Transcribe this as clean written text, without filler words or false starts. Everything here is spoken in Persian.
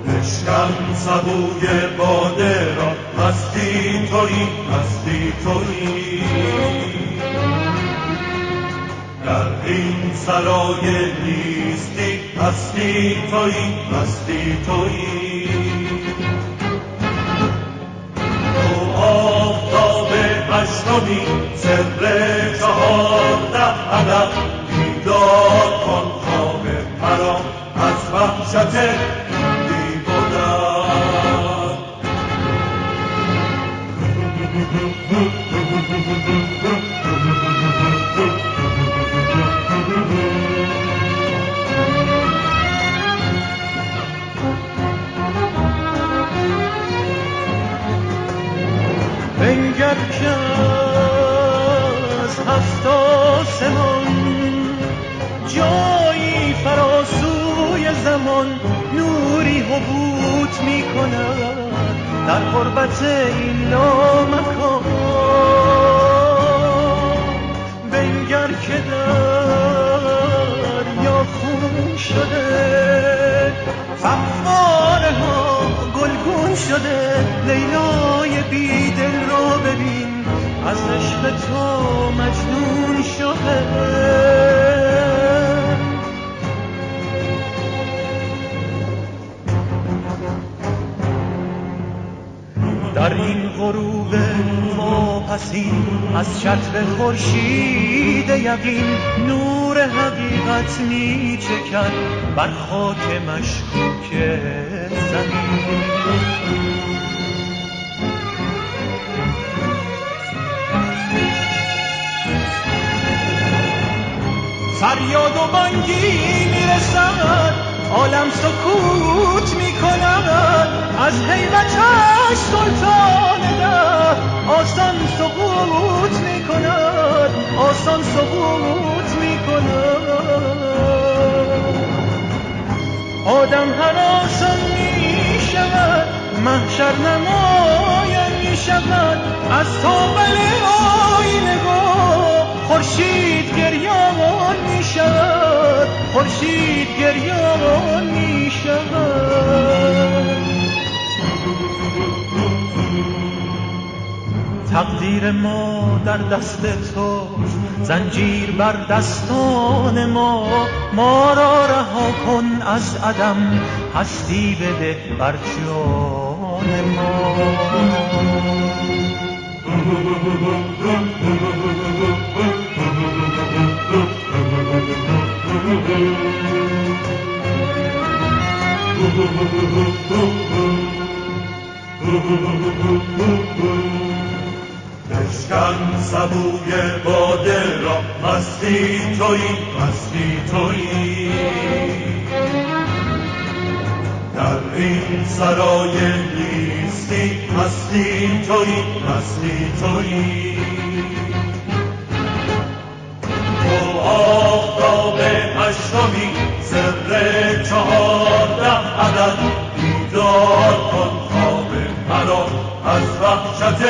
بشکن سبوی باده را، مستی تویی، مستی تویی. در این سرای نیستی، مستی تویی، مستی تویی. تو آفتاب هشتمی، سر 14 عدد، بیدار کن خواب مرا از وحشت بنگر که از 7 آسمان جایی فراسوی زمان نوری حبوط می کند در غربت این لامکان. بنگر که دریا خون شده، فواره ها گلگون شده، لیلای بیدل رو ببین از عشق تو مجنون شده. در این غروب واپسین از چتر خورشید یقین نور حقیقت می چکد بر خاک مشکوک زمین. فریاد و بانگی میرسد، عالم سکوت میکند، از هیبتش سلطان ده آسان سقوط میکند، آسان سقوط میکند. آدم هراسان میشود، محشر نمایان میشود، از تابل آینه خورشید گریان میشود، خورشید گریان میشود. تقدیر ما در دست تو، زنجیر بر دستان ما را رها کن از عدم، هستی بده بر جان ما. بشکن سبوی باده را، مستی تویی، مستی تویی. در این سرای نیستی، مستی تویی، مستی تویی. تو آفتاب هشتمی، سر 14 عدد، بیدار کن خواب مرا از وحشت